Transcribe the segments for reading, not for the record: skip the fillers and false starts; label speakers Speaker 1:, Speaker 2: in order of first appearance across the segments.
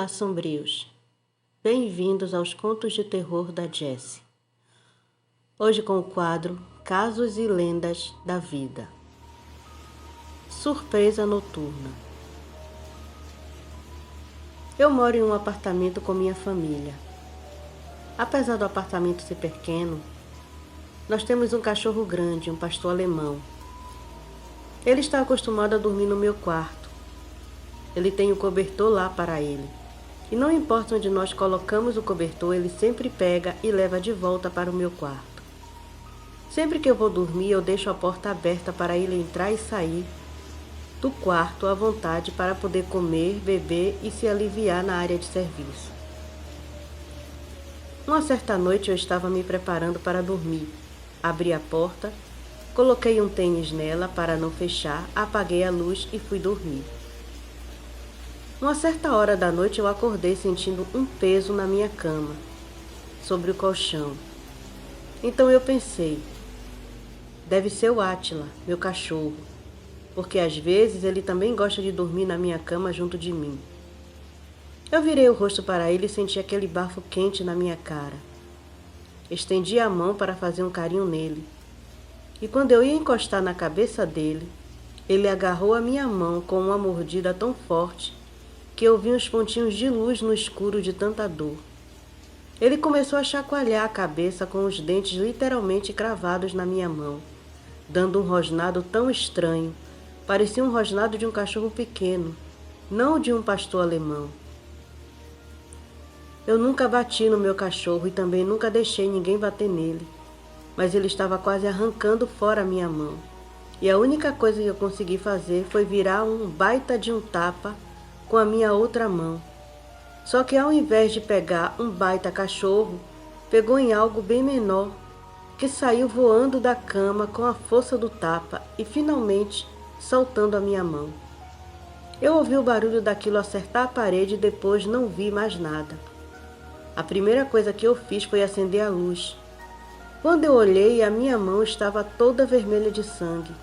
Speaker 1: sombrios. Bem-vindos aos Contos de Terror da Jessie. Hoje com o quadro Casos e Lendas da Vida. Surpresa noturna. Eu moro em um apartamento com minha família. Apesar do apartamento ser pequeno, nós temos um cachorro grande, um pastor alemão. Ele está acostumado a dormir no meu quarto. Ele tem o cobertor lá para ele. E não importa onde nós colocamos o cobertor, ele sempre pega e leva de volta para o meu quarto. Sempre que eu vou dormir, eu deixo a porta aberta para ele entrar e sair do quarto à vontade para poder comer, beber e se aliviar na área de serviço. Uma certa noite eu estava me preparando para dormir. Abri a porta, coloquei um tênis nela para não fechar, apaguei a luz e fui dormir. Uma certa hora da noite eu acordei sentindo um peso na minha cama, sobre o colchão. Então eu pensei, deve ser o Átila, meu cachorro, porque às vezes ele também gosta de dormir na minha cama junto de mim. Eu virei o rosto para ele e senti aquele bafo quente na minha cara. Estendi a mão para fazer um carinho nele. E quando eu ia encostar na cabeça dele, ele agarrou a minha mão com uma mordida tão forte que eu vi uns pontinhos de luz no escuro de tanta dor. Ele começou a chacoalhar a cabeça com os dentes literalmente cravados na minha mão, dando um rosnado tão estranho. Parecia um rosnado de um cachorro pequeno, não de um pastor alemão. Eu nunca bati no meu cachorro e também nunca deixei ninguém bater nele, mas ele estava quase arrancando fora a minha mão. E a única coisa que eu consegui fazer foi virar um baita de um tapa com a minha outra mão. Só que ao invés de pegar um baita cachorro, pegou em algo bem menor, que saiu voando da cama com a força do tapa e finalmente soltando a minha mão. Eu ouvi o barulho daquilo acertar a parede e depois não vi mais nada. A primeira coisa que eu fiz foi acender a luz. Quando eu olhei, a minha mão estava toda vermelha de sangue,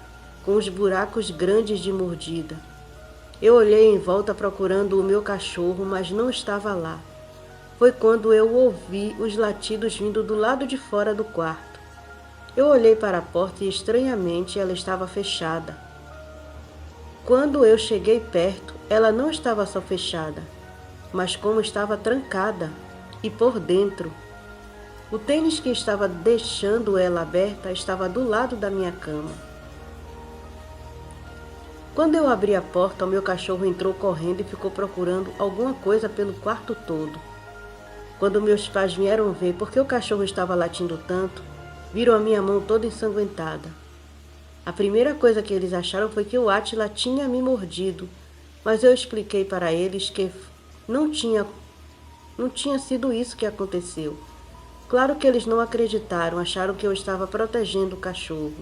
Speaker 1: com os buracos grandes de mordida. Eu olhei em volta procurando o meu cachorro, mas não estava lá. Foi quando eu ouvi os latidos vindo do lado de fora do quarto. Eu olhei para a porta e, estranhamente, ela estava fechada. Quando eu cheguei perto, ela não estava só fechada, mas como estava trancada e por dentro. O tênis que estava deixando ela aberta estava do lado da minha cama. Quando eu abri a porta, o meu cachorro entrou correndo e ficou procurando alguma coisa pelo quarto todo. Quando meus pais vieram ver por que o cachorro estava latindo tanto, viram a minha mão toda ensanguentada. A primeira coisa que eles acharam foi que o Átila tinha me mordido, mas eu expliquei para eles que não tinha sido isso que aconteceu. Claro que eles não acreditaram, acharam que eu estava protegendo o cachorro.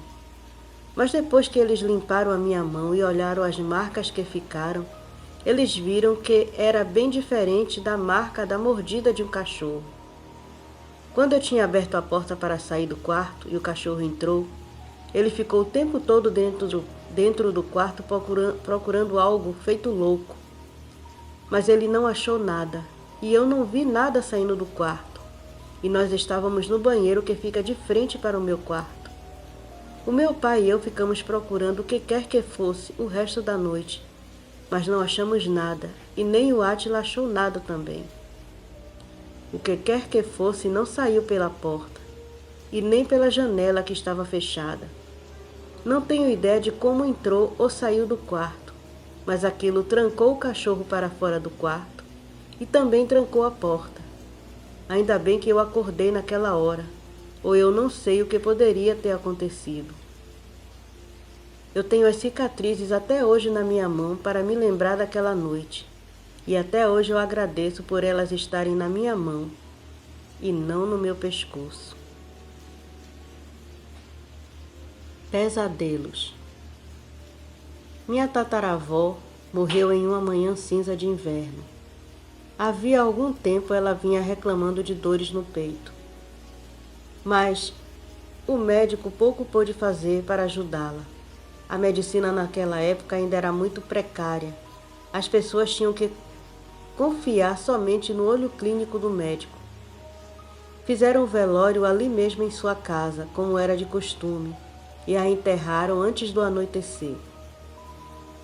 Speaker 1: Mas depois que eles limparam a minha mão e olharam as marcas que ficaram, eles viram que era bem diferente da marca da mordida de um cachorro. Quando eu tinha aberto a porta para sair do quarto e o cachorro entrou, ele ficou o tempo todo dentro do quarto procurando algo feito louco. Mas ele não achou nada e eu não vi nada saindo do quarto. E nós estávamos no banheiro que fica de frente para o meu quarto. O meu pai e eu ficamos procurando o que quer que fosse o resto da noite, mas não achamos nada, e nem o Átila achou nada também. O que quer que fosse não saiu pela porta, e nem pela janela que estava fechada. Não tenho ideia de como entrou ou saiu do quarto, mas aquilo trancou o cachorro para fora do quarto, e também trancou a porta. Ainda bem que eu acordei naquela hora, ou eu não sei o que poderia ter acontecido. Eu tenho as cicatrizes até hoje na minha mão para me lembrar daquela noite, e até hoje eu agradeço por elas estarem na minha mão e não no meu pescoço. Pesadelos. Minha tataravó morreu em uma manhã cinza de inverno. Havia algum tempo ela vinha reclamando de dores no peito. Mas o médico pouco pôde fazer para ajudá-la. A medicina naquela época ainda era muito precária. As pessoas tinham que confiar somente no olho clínico do médico. Fizeram o velório ali mesmo em sua casa, como era de costume, e a enterraram antes do anoitecer.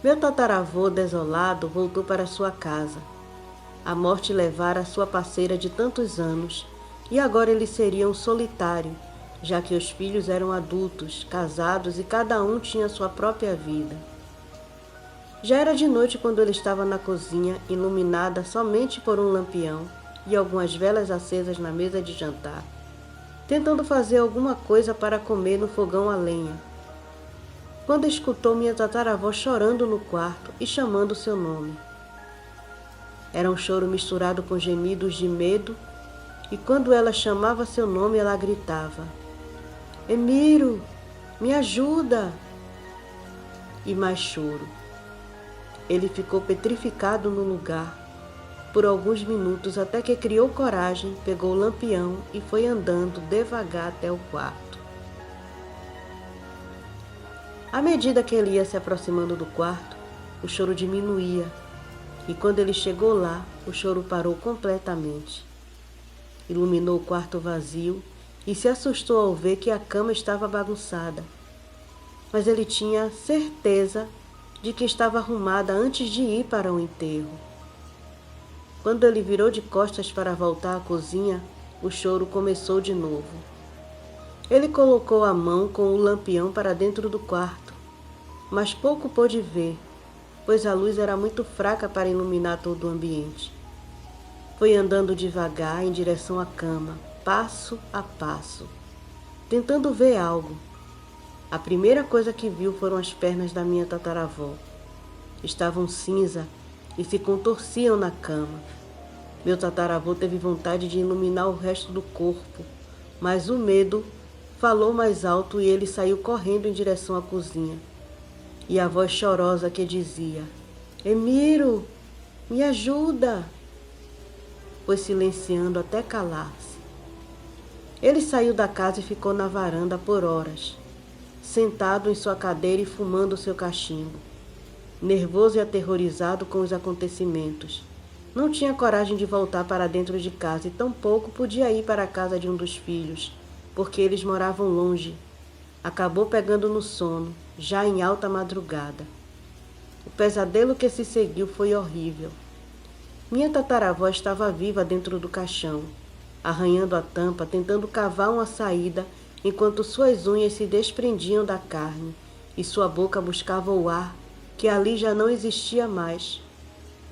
Speaker 1: Meu tataravô, desolado, voltou para sua casa. A morte levara sua parceira de tantos anos, e agora ele seria um solitário, já que os filhos eram adultos, casados e cada um tinha sua própria vida. Já era de noite quando ele estava na cozinha, iluminada somente por um lampião e algumas velas acesas na mesa de jantar, tentando fazer alguma coisa para comer no fogão a lenha, quando escutou minha tataravó chorando no quarto e chamando seu nome. Era um choro misturado com gemidos de medo, e quando ela chamava seu nome, ela gritava: "Emiro, me ajuda!" E mais choro. Ele ficou petrificado no lugar por alguns minutos até que criou coragem, pegou o lampião e foi andando devagar até o quarto. À medida que ele ia se aproximando do quarto, o choro diminuía, e quando ele chegou lá, o choro parou completamente. Iluminou o quarto vazio e se assustou ao ver que a cama estava bagunçada. Mas ele tinha certeza de que estava arrumada antes de ir para o enterro. Quando ele virou de costas para voltar à cozinha, o choro começou de novo. Ele colocou a mão com o lampião para dentro do quarto, mas pouco pôde ver, pois a luz era muito fraca para iluminar todo o ambiente. Foi andando devagar em direção à cama, passo a passo, tentando ver algo. A primeira coisa que viu foram as pernas da minha tataravó. Estavam cinza e se contorciam na cama. Meu tataravô teve vontade de iluminar o resto do corpo, mas o medo falou mais alto e ele saiu correndo em direção à cozinha. E a voz chorosa que dizia: "Emiro, me ajuda!" foi silenciando até calar-se. Ele saiu da casa e ficou na varanda por horas, sentado em sua cadeira e fumando seu cachimbo, nervoso e aterrorizado com os acontecimentos. Não tinha coragem de voltar para dentro de casa e tampouco podia ir para a casa de um dos filhos, porque eles moravam longe. Acabou pegando no sono, já em alta madrugada. O pesadelo que se seguiu foi horrível. Minha tataravó estava viva dentro do caixão, arranhando a tampa, tentando cavar uma saída, enquanto suas unhas se desprendiam da carne e sua boca buscava o ar, que ali já não existia mais.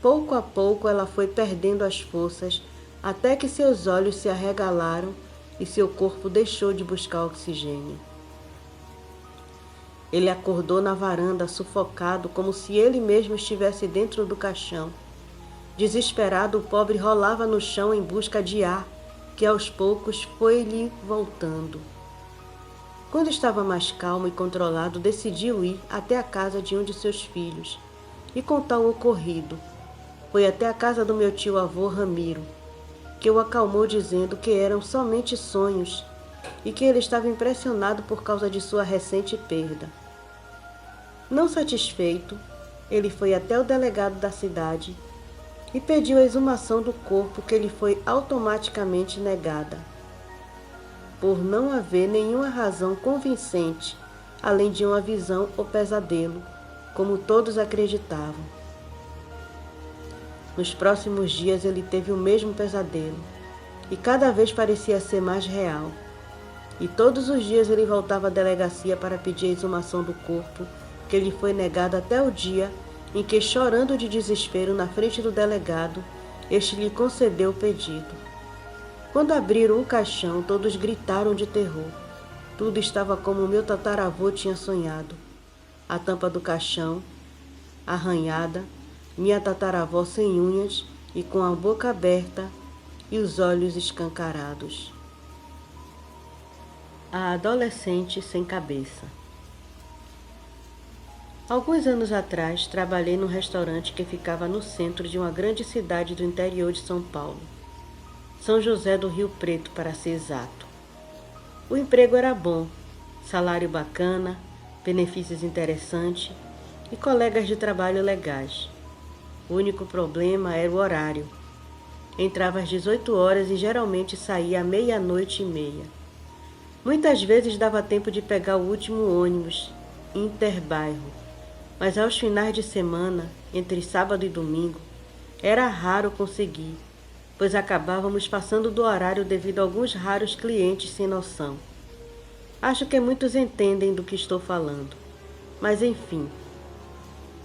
Speaker 1: Pouco a pouco ela foi perdendo as forças, até que seus olhos se arregalaram e seu corpo deixou de buscar oxigênio. Ele acordou na varanda, sufocado, como se ele mesmo estivesse dentro do caixão. Desesperado, o pobre rolava no chão em busca de ar, que aos poucos foi-lhe voltando. Quando estava mais calmo e controlado, decidiu ir até a casa de um de seus filhos e contar o ocorrido. Foi até a casa do meu tio-avô Ramiro, que o acalmou dizendo que eram somente sonhos e que ele estava impressionado por causa de sua recente perda. Não satisfeito, ele foi até o delegado da cidade e pediu a exumação do corpo, que lhe foi automaticamente negada, por não haver nenhuma razão convincente, além de uma visão ou pesadelo, como todos acreditavam. Nos próximos dias ele teve o mesmo pesadelo, e cada vez parecia ser mais real. E todos os dias ele voltava à delegacia para pedir a exumação do corpo, que lhe foi negada até o dia em que, chorando de desespero na frente do delegado, este lhe concedeu o pedido. Quando abriram o caixão, todos gritaram de terror. Tudo estava como meu tataravô tinha sonhado. A tampa do caixão, arranhada, minha tataravó sem unhas e com a boca aberta e os olhos escancarados. A adolescente sem cabeça. Alguns anos atrás, trabalhei num restaurante que ficava no centro de uma grande cidade do interior de São Paulo, São José do Rio Preto, para ser exato. O emprego era bom, salário bacana, benefícios interessantes e colegas de trabalho legais. O único problema era o horário. Entrava às 18 horas e geralmente saía à 00:30. Muitas vezes dava tempo de pegar o último ônibus, interbairro, mas aos finais de semana, entre sábado e domingo, era raro conseguir, pois acabávamos passando do horário devido a alguns raros clientes sem noção. Acho que muitos entendem do que estou falando, mas enfim.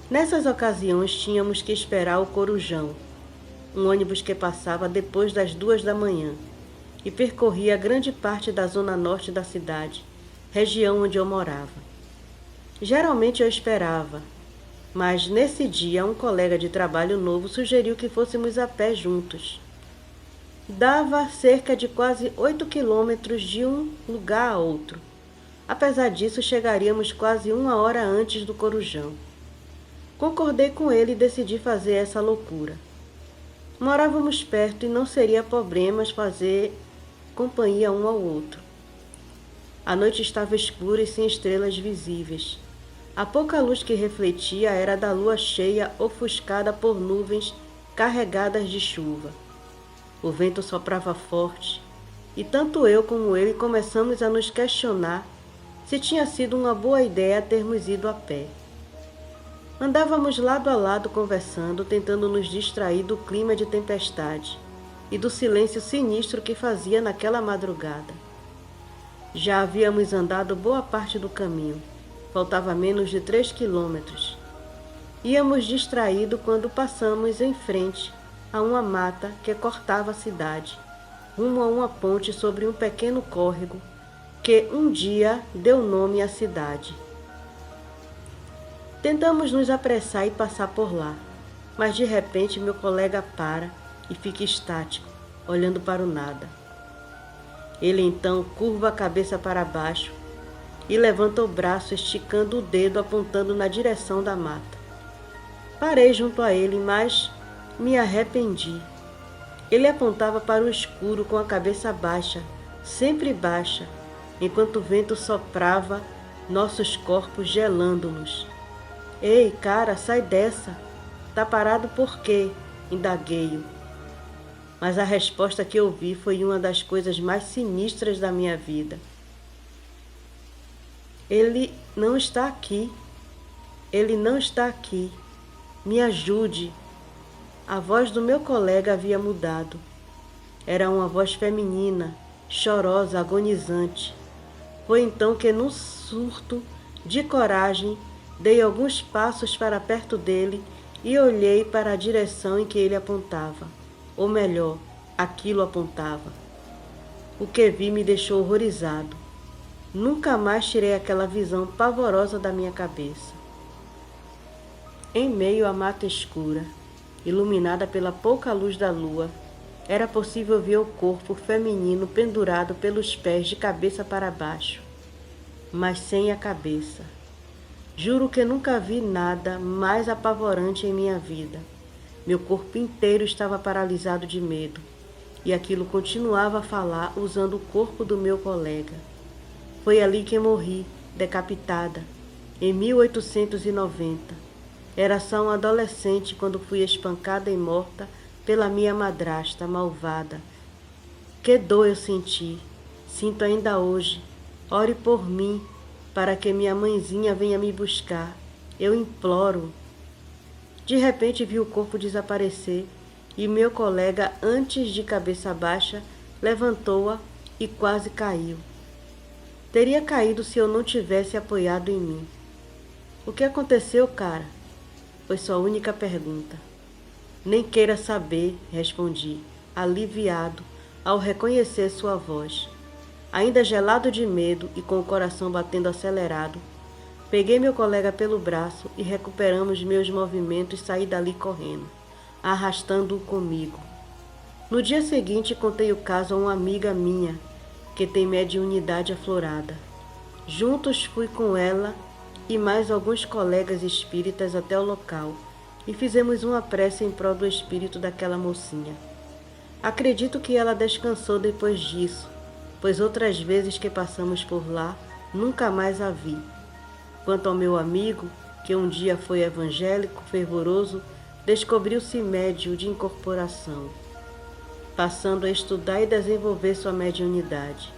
Speaker 1: Nessas ocasiões tínhamos que esperar o Corujão, um ônibus que passava depois das 2 da manhã e percorria grande parte da zona norte da cidade, região onde eu morava. Geralmente eu esperava, mas nesse dia um colega de trabalho novo sugeriu que fôssemos a pé juntos. Dava cerca de quase 8 quilômetros de um lugar a outro. Apesar disso, chegaríamos quase 1 hora antes do Corujão. Concordei com ele e decidi fazer essa loucura. Morávamos perto e não seria problema fazer companhia um ao outro. A noite estava escura e sem estrelas visíveis. A pouca luz que refletia era da lua cheia ofuscada por nuvens carregadas de chuva. O vento soprava forte e tanto eu como ele começamos a nos questionar se tinha sido uma boa ideia termos ido a pé. Andávamos lado a lado conversando, tentando nos distrair do clima de tempestade e do silêncio sinistro que fazia naquela madrugada. Já havíamos andado boa parte do caminho, faltava menos de 3 quilômetros. Íamos distraídos quando passamos em frente a uma mata que cortava a cidade, rumo a uma ponte sobre um pequeno córrego que um dia deu nome à cidade. Tentamos nos apressar e passar por lá, mas de repente meu colega para e fica estático, olhando para o nada. Ele então curva a cabeça para baixo e levanta o braço, esticando o dedo apontando na direção da mata. Parei junto a ele, mas me arrependi. Ele apontava para o escuro com a cabeça baixa, sempre baixa, enquanto o vento soprava nossos corpos gelando-nos. Ei, cara, sai dessa! Tá parado por quê? Indaguei-o. Mas a resposta que ouvi foi uma das coisas mais sinistras da minha vida. Ele não está aqui. Ele não está aqui. Me ajude. A voz do meu colega havia mudado. Era uma voz feminina, chorosa, agonizante. Foi então que, num surto de coragem, dei alguns passos para perto dele e olhei para a direção em que ele apontava. Ou melhor, aquilo apontava. O que vi me deixou horrorizado. Nunca mais tirei aquela visão pavorosa da minha cabeça. Em meio à mata escura, iluminada pela pouca luz da lua, era possível ver o corpo feminino pendurado pelos pés de cabeça para baixo, mas sem a cabeça. Juro que nunca vi nada mais apavorante em minha vida. Meu corpo inteiro estava paralisado de medo, e aquilo continuava a falar usando o corpo do meu colega. Foi ali que morri, decapitada, em 1890. Era só um adolescente quando fui espancada e morta pela minha madrasta malvada. Que dor eu senti, sinto ainda hoje. Ore por mim, para que minha mãezinha venha me buscar. Eu imploro. De repente vi o corpo desaparecer e meu colega, antes de cabeça baixa, levantou-a e quase caiu. Teria caído se eu não tivesse apoiado em mim. O que aconteceu, cara? Foi sua única pergunta. Nem queira saber, respondi, aliviado ao reconhecer sua voz. Ainda gelado de medo e com o coração batendo acelerado, peguei meu colega pelo braço e recuperamos meus movimentos e saí dali correndo, arrastando-o comigo. No dia seguinte, contei o caso a uma amiga minha, que tem mediunidade aflorada. Juntos fui com ela e mais alguns colegas espíritas até o local e fizemos uma prece em prol do espírito daquela mocinha. Acredito que ela descansou depois disso, pois outras vezes que passamos por lá, nunca mais a vi. Quanto ao meu amigo, que um dia foi evangélico, fervoroso, descobriu-se médium de incorporação, passando a estudar e desenvolver sua mediunidade.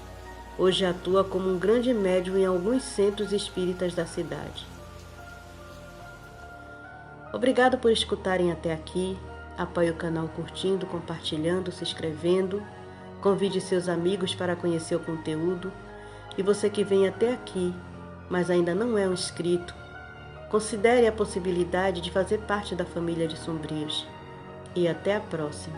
Speaker 1: Hoje atua como um grande médium em alguns centros espíritas da cidade. Obrigado por escutarem até aqui. Apoie o canal curtindo, compartilhando, se inscrevendo. Convide seus amigos para conhecer o conteúdo. E você que vem até aqui, mas ainda não é um inscrito, considere a possibilidade de fazer parte da família de Sombrios. E até a próxima.